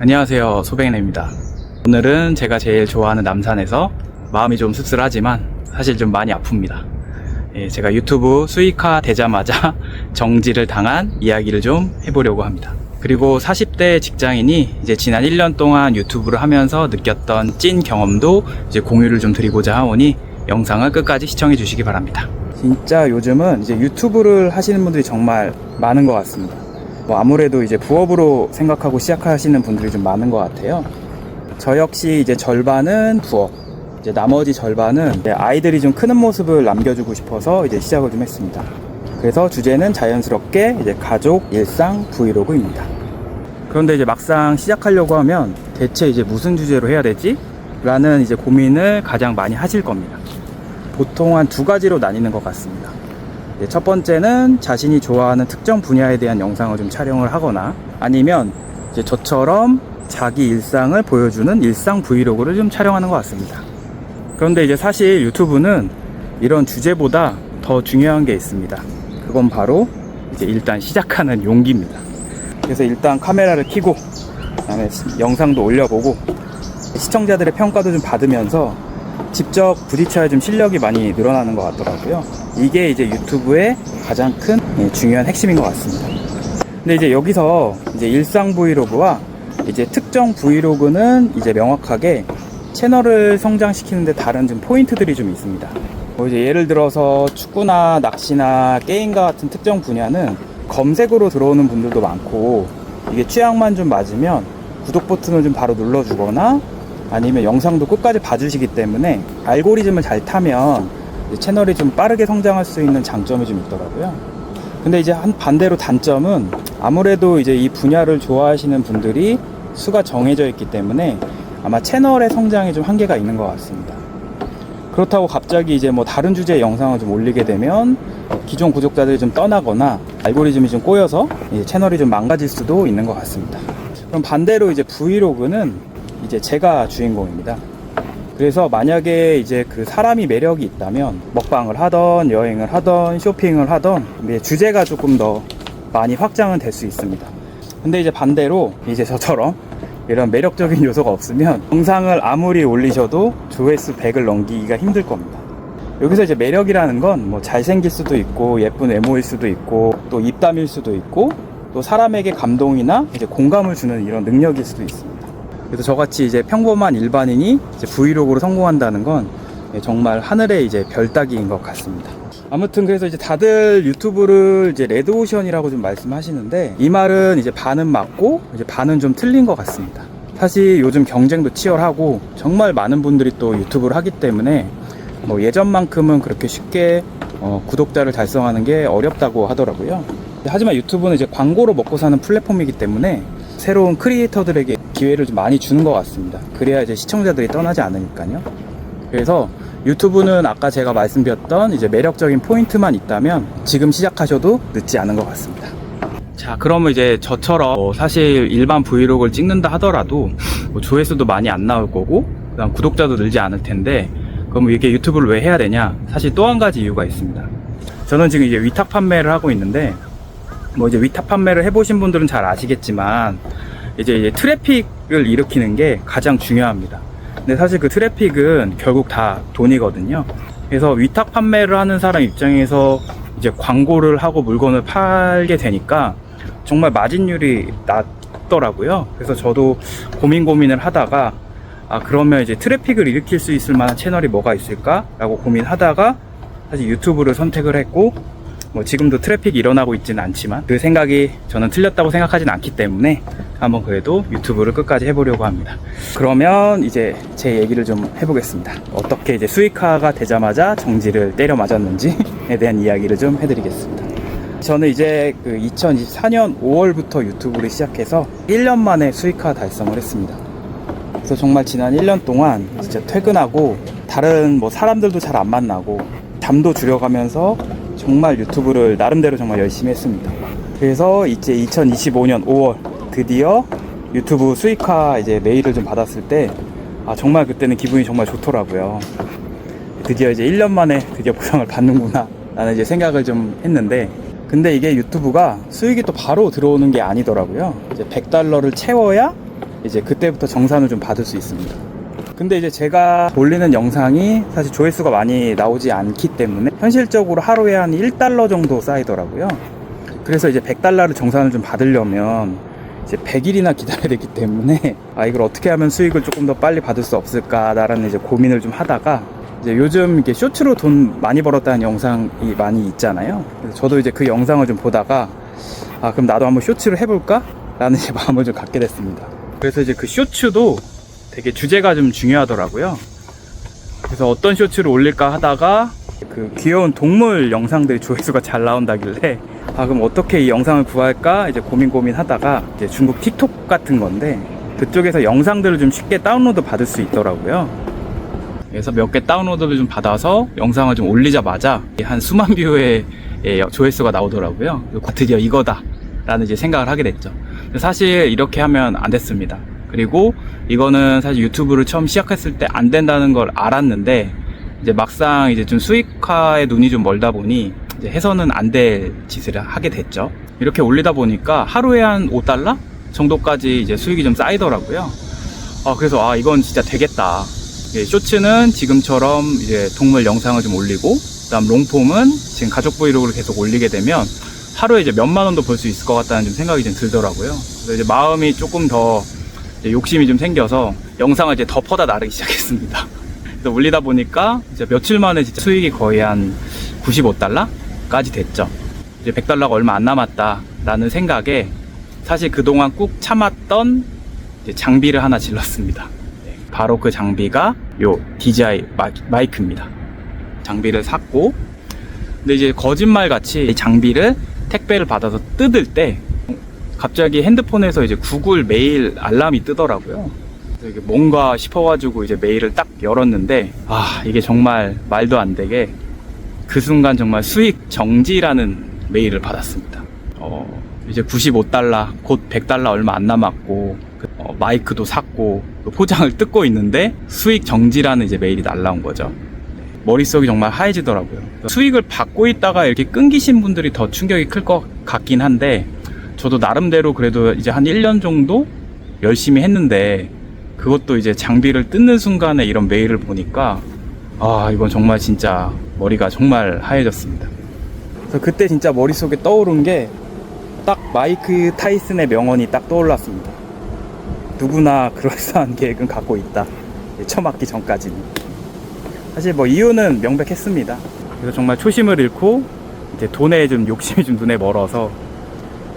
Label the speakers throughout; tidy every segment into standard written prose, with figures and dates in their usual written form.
Speaker 1: 안녕하세요, 소백내입니다. 오늘은 제가 제일 좋아하는 남산에서 마음이 좀 씁쓸하지만 사실 좀 많이 아픕니다. 제가 유튜브 수익화 되자마자 정지를 당한 이야기를 좀 해보려고 합니다. 그리고 40대 직장인이 이제 지난 1년 동안 유튜브를 하면서 느꼈던 찐 경험도 이제 공유를 좀 드리고자 하오니 영상을 끝까지 시청해 주시기 바랍니다. 진짜 요즘은 이제 유튜브를 하시는 분들이 정말 많은 것 같습니다. 아무래도 이제 부업으로 생각하고 시작하시는 분들이 좀 많은 것 같아요. 저 역시 이제 절반은 부업, 이제 나머지 절반은 아이들이 좀 크는 모습을 남겨주고 싶어서 이제 시작을 좀 했습니다. 그래서 주제는 자연스럽게 이제 가족 일상 브이로그입니다. 그런데 이제 막상 시작하려고 하면 대체 이제 무슨 주제로 해야 되지? 라는 이제 고민을 가장 많이 하실 겁니다. 보통 한 두 가지로 나뉘는 것 같습니다. 첫 번째는 자신이 좋아하는 특정 분야에 대한 영상을 좀 촬영을 하거나 아니면 이제 저처럼 자기 일상을 보여주는 일상 브이로그를 좀 촬영하는 것 같습니다. 그런데 이제 사실 유튜브는 이런 주제보다 더 중요한 게 있습니다. 그건 바로 이제 일단 시작하는 용기입니다. 그래서 일단 카메라를 켜고 그다음에 영상도 올려보고 시청자들의 평가도 좀 받으면서 직접 부딪혀야 좀 실력이 많이 늘어나는 것 같더라고요. 이게 이제 유튜브의 가장 큰 중요한 핵심인 것 같습니다. 근데 이제 여기서 이제 일상 브이로그와 이제 특정 브이로그는 이제 명확하게 채널을 성장시키는데 다른 좀 포인트들이 좀 있습니다. 이제 예를 들어서 축구나 낚시나 게임과 같은 특정 분야는 검색으로 들어오는 분들도 많고 이게 취향만 좀 맞으면 구독 버튼을 좀 바로 눌러주거나 아니면 영상도 끝까지 봐주시기 때문에 알고리즘을 잘 타면 채널이 좀 빠르게 성장할 수 있는 장점이 좀 있더라고요. 근데 이제 반대로 단점은 아무래도 이제 이 분야를 좋아하시는 분들이 수가 정해져 있기 때문에 아마 채널의 성장에 좀 한계가 있는 것 같습니다. 그렇다고 갑자기 이제 뭐 다른 주제의 영상을 좀 올리게 되면 기존 구독자들이 좀 떠나거나 알고리즘이 좀 꼬여서 채널이 좀 망가질 수도 있는 것 같습니다. 그럼 반대로 이제 브이로그는 이제 제가 주인공입니다. 그래서 만약에 이제 그 사람이 매력이 있다면 먹방을 하던 여행을 하던 쇼핑을 하던 주제가 조금 더 많이 확장은 될 수 있습니다. 근데 이제 반대로 이제 저처럼 이런 매력적인 요소가 없으면 영상을 아무리 올리셔도 조회수 100을 넘기기가 힘들 겁니다. 여기서 이제 매력이라는 건 뭐 잘생길 수도 있고 예쁜 외모일 수도 있고 또 입담일 수도 있고 또 사람에게 감동이나 이제 공감을 주는 이런 능력일 수도 있습니다. 그래서 저같이 이제 평범한 일반인이 이제 브이로그로 성공한다는 건 정말 하늘의 이제 별 따기인 것 같습니다. 아무튼 그래서 이제 다들 유튜브를 이제 레드오션이라고 좀 말씀하시는데 이 말은 이제 반은 맞고 이제 반은 좀 틀린 것 같습니다. 사실 요즘 경쟁도 치열하고 정말 많은 분들이 또 유튜브를 하기 때문에 뭐 예전만큼은 그렇게 쉽게 구독자를 달성하는 게 어렵다고 하더라고요. 하지만 유튜브는 이제 광고로 먹고 사는 플랫폼이기 때문에 새로운 크리에이터들에게 기회를 좀 많이 주는 것 같습니다. 그래야 이제 시청자들이 떠나지 않으니까요. 그래서 유튜브는 아까 제가 말씀드렸던 이제 매력적인 포인트만 있다면 지금 시작하셔도 늦지 않은 것 같습니다. 자, 그러면 이제 저처럼 사실 일반 브이로그를 찍는다 하더라도 조회수도 많이 안 나올 거고 그다음 구독자도 늘지 않을 텐데 그럼 이게 유튜브를 왜 해야 되냐? 사실 또 한 가지 이유가 있습니다. 저는 지금 이제 위탁 판매를 하고 있는데 뭐 이제 위탁 판매를 해보신 분들은 잘 아시겠지만 이제 트래픽을 일으키는 게 가장 중요합니다. 근데 사실 그 트래픽은 결국 다 돈이거든요. 그래서 위탁 판매를 하는 사람 입장에서 이제 광고를 하고 물건을 팔게 되니까 정말 마진율이 낮더라고요. 그래서 저도 고민을 하다가 그러면 이제 트래픽을 일으킬 수 있을 만한 채널이 뭐가 있을까? 라고 고민하다가 사실 유튜브를 선택을 했고 뭐 지금도 트래픽이 일어나고 있지는 않지만 그 생각이 저는 틀렸다고 생각하진 않기 때문에 한번 그래도 유튜브를 끝까지 해보려고 합니다. 그러면 이제 제 얘기를 좀 해보겠습니다. 어떻게 이제 수익화가 되자마자 정지를 때려 맞았는지에 대한 이야기를 좀 해드리겠습니다. 저는 이제 그 2024년 5월부터 유튜브를 시작해서 1년 만에 수익화 달성을 했습니다. 그래서 정말 지난 1년 동안 진짜 퇴근하고 다른 뭐 사람들도 잘 안 만나고 잠도 줄여가면서 정말 유튜브를 나름대로 정말 열심히 했습니다. 그래서 이제 2025년 5월 드디어 유튜브 수익화 이제 메일을 좀 받았을 때 정말 그때는 기분이 정말 좋더라고요. 드디어 이제 1년 만에 드디어 보상을 받는구나 라는 이제 생각을 좀 했는데 근데 이게 유튜브가 수익이 또 바로 들어오는 게 아니더라고요. 이제 $100를 채워야 이제 그때부터 정산을 좀 받을 수 있습니다. 근데 이제 제가 올리는 영상이 사실 조회수가 많이 나오지 않기 때문에 현실적으로 하루에 한 1달러 정도 쌓이더라고요. 그래서 이제 100달러를 정산을 좀 받으려면 이제 100일이나 기다려야 되기 때문에 이걸 어떻게 하면 수익을 조금 더 빨리 받을 수 없을까라는 이제 고민을 좀 하다가 이제 요즘 이렇게 쇼츠로 돈 많이 벌었다는 영상이 많이 있잖아요. 그래서 저도 이제 그 영상을 좀 보다가 그럼 나도 한번 쇼츠를 해볼까? 라는 이제 마음을 좀 갖게 됐습니다. 그래서 이제 그 쇼츠도 되게 주제가 좀 중요하더라고요. 그래서 어떤 쇼츠를 올릴까 하다가 그 귀여운 동물 영상들이 조회수가 잘 나온다길래 그럼 어떻게 이 영상을 구할까 이제 고민하다가 이제 중국 틱톡 같은 건데 그쪽에서 영상들을 좀 쉽게 다운로드 받을 수 있더라고요. 그래서 몇 개 다운로드를 좀 받아서 영상을 좀 올리자마자 한 수만 뷰의 조회수가 나오더라고요. 드디어 이거다 라는 이제 생각을 하게 됐죠. 사실 이렇게 하면 안 됐습니다. 그리고 이거는 사실 유튜브를 처음 시작했을 때 안 된다는 걸 알았는데 이제 막상 이제 좀 수익화에 눈이 좀 멀다 보니 이제 해서는 안 될 짓을 하게 됐죠. 이렇게 올리다 보니까 하루에 한 5달러 정도까지 이제 수익이 좀 쌓이더라고요. 그래서 이건 진짜 되겠다. 쇼츠는 지금처럼 이제 동물 영상을 좀 올리고, 그다음 롱폼은 지금 가족 브이로그를 계속 올리게 되면 하루에 이제 몇만 원도 벌 수 있을 것 같다는 좀 생각이 좀 들더라고요. 그래서 이제 마음이 조금 더 욕심이 좀 생겨서 영상을 이제 더 퍼다 나르기 시작했습니다. 그래서 올리다 보니까 이제 며칠 만에 진짜 수익이 거의 한 95달러까지 됐죠. 이제 100달러가 얼마 안 남았다라는 생각에 사실 그동안 꾹 참았던 이제 장비를 하나 질렀습니다. 바로 그 장비가 요 DJI 마이크입니다. 장비를 샀고, 근데 이제 거짓말 같이 이 장비를 택배를 받아서 뜯을 때 갑자기 핸드폰에서 이제 구글 메일 알람이 뜨더라고요. 그래서 이게 뭔가 싶어가지고 이제 메일을 딱 열었는데 이게 정말 말도 안 되게 그 순간 정말 수익 정지라는 메일을 받았습니다. 이제 95달러, 곧 100달러 얼마 안 남았고 마이크도 샀고 포장을 뜯고 있는데 수익 정지라는 이제 메일이 날라온 거죠. 머릿속이 정말 하얘지더라고요. 수익을 받고 있다가 이렇게 끊기신 분들이 더 충격이 클 것 같긴 한데 저도 나름대로 그래도 이제 한 1년 정도 열심히 했는데 그것도 이제 장비를 뜯는 순간에 이런 메일을 보니까 이건 정말 진짜 머리가 정말 하얘졌습니다. 그래서 그때 진짜 머릿속에 떠오른 게 딱 마이크 타이슨의 명언이 딱 떠올랐습니다. 누구나 그럴싸한 계획은 갖고 있다. 처맞기 전까지는. 사실 이유는 명백했습니다. 그래서 정말 초심을 잃고 이제 돈에 좀 욕심이 좀 눈에 멀어서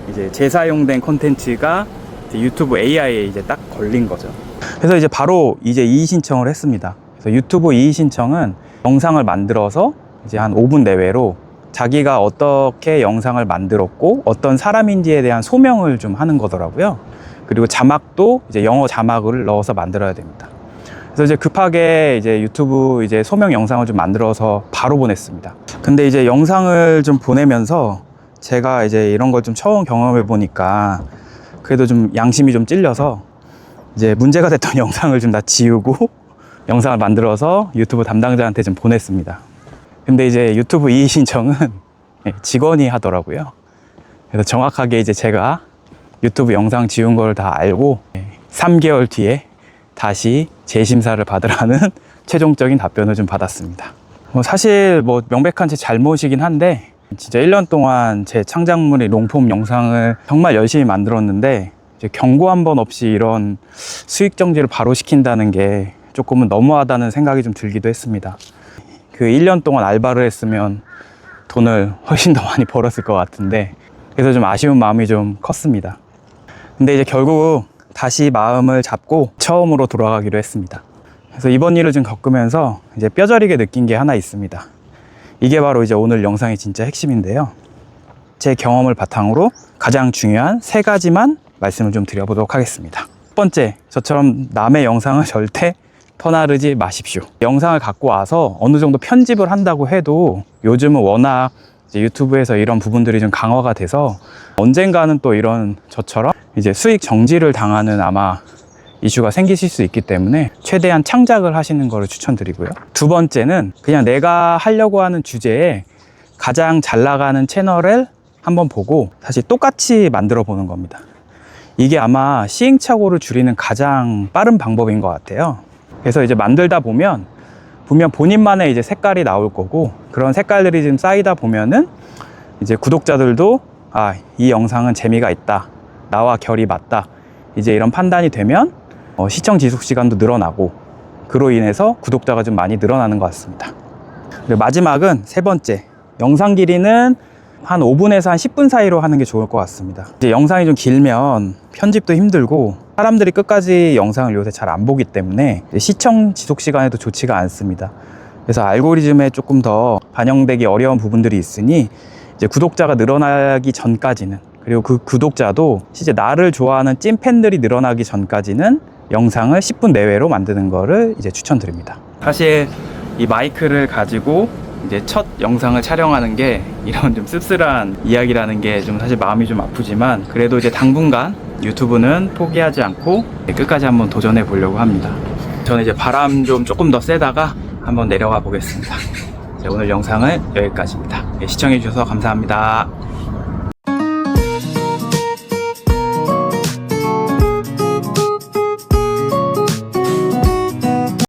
Speaker 1: 이제 재사용된 콘텐츠가 유튜브 AI에 이제 딱 걸린 거죠. 그래서 이제 바로 이제 이의 신청을 했습니다. 그래서 유튜브 이의 신청은 영상을 만들어서 이제 한 5분 내외로 자기가 어떻게 영상을 만들었고 어떤 사람인지에 대한 소명을 좀 하는 거더라고요. 그리고 자막도 이제 영어 자막을 넣어서 만들어야 됩니다. 그래서 이제 급하게 이제 유튜브 이제 소명 영상을 좀 만들어서 바로 보냈습니다. 근데 이제 영상을 좀 보내면서 제가 이제 이런 걸 좀 처음 경험해 보니까 그래도 좀 양심이 좀 찔려서 이제 문제가 됐던 영상을 좀 다 지우고 영상을 만들어서 유튜브 담당자한테 좀 보냈습니다. 근데 이제 유튜브 이의 신청은 직원이 하더라고요. 그래서 정확하게 이제 제가 유튜브 영상 지운 걸 다 알고 3개월 뒤에 다시 재심사를 받으라는 최종적인 답변을 좀 받았습니다. 사실 명백한 제 잘못이긴 한데 진짜 1년 동안 제 창작물의 롱폼 영상을 정말 열심히 만들었는데 이제 경고 한 번 없이 이런 수익 정지를 바로 시킨다는 게 조금은 너무하다는 생각이 좀 들기도 했습니다. 그 1년 동안 알바를 했으면 돈을 훨씬 더 많이 벌었을 것 같은데 그래서 좀 아쉬운 마음이 좀 컸습니다. 근데 이제 결국 다시 마음을 잡고 처음으로 돌아가기로 했습니다. 그래서 이번 일을 좀 겪으면서 이제 뼈저리게 느낀 게 하나 있습니다. 이게 바로 이제 오늘 영상의 진짜 핵심인데요. 제 경험을 바탕으로 가장 중요한 3가지만 말씀을 좀 드려보도록 하겠습니다. 첫 번째, 저처럼 남의 영상을 절대 퍼나르지 마십시오. 영상을 갖고 와서 어느 정도 편집을 한다고 해도 요즘은 워낙 이제 유튜브에서 이런 부분들이 좀 강화가 돼서 언젠가는 또 이런 저처럼 이제 수익 정지를 당하는 아마 이슈가 생기실 수 있기 때문에 최대한 창작을 하시는 거를 추천드리고요. 두 번째는 그냥 내가 하려고 하는 주제에 가장 잘 나가는 채널을 한번 보고 사실 똑같이 만들어 보는 겁니다. 이게 아마 시행착오를 줄이는 가장 빠른 방법인 것 같아요. 그래서 이제 만들다 보면 분명 본인만의 이제 색깔이 나올 거고, 그런 색깔들이 좀 쌓이다 보면은 이제 구독자들도 아, 이 영상은 재미가 있다, 나와 결이 맞다, 이제 이런 판단이 되면 시청 지속 시간도 늘어나고, 그로 인해서 구독자가 좀 많이 늘어나는 것 같습니다. 그리고 마지막은 세 번째, 영상 길이는 한 5분에서 한 10분 사이로 하는 게 좋을 것 같습니다. 이제 영상이 좀 길면 편집도 힘들고 사람들이 끝까지 영상을 요새 잘 안 보기 때문에 시청 지속 시간에도 좋지가 않습니다. 그래서 알고리즘에 조금 더 반영되기 어려운 부분들이 있으니 이제 구독자가 늘어나기 전까지는, 그리고 그 구독자도 실제 나를 좋아하는 찐팬들이 늘어나기 전까지는 영상을 10분 내외로 만드는 거를 이제 추천드립니다. 사실 이 마이크를 가지고 이제 첫 영상을 촬영하는 게 이런 좀 씁쓸한 이야기라는 게 좀 사실 마음이 좀 아프지만, 그래도 이제 당분간 유튜브는 포기하지 않고 끝까지 한번 도전해 보려고 합니다. 저는 이제 바람 좀 조금 더 세다가 한번 내려가 보겠습니다. 오늘 영상은 여기까지입니다. 시청해 주셔서 감사합니다.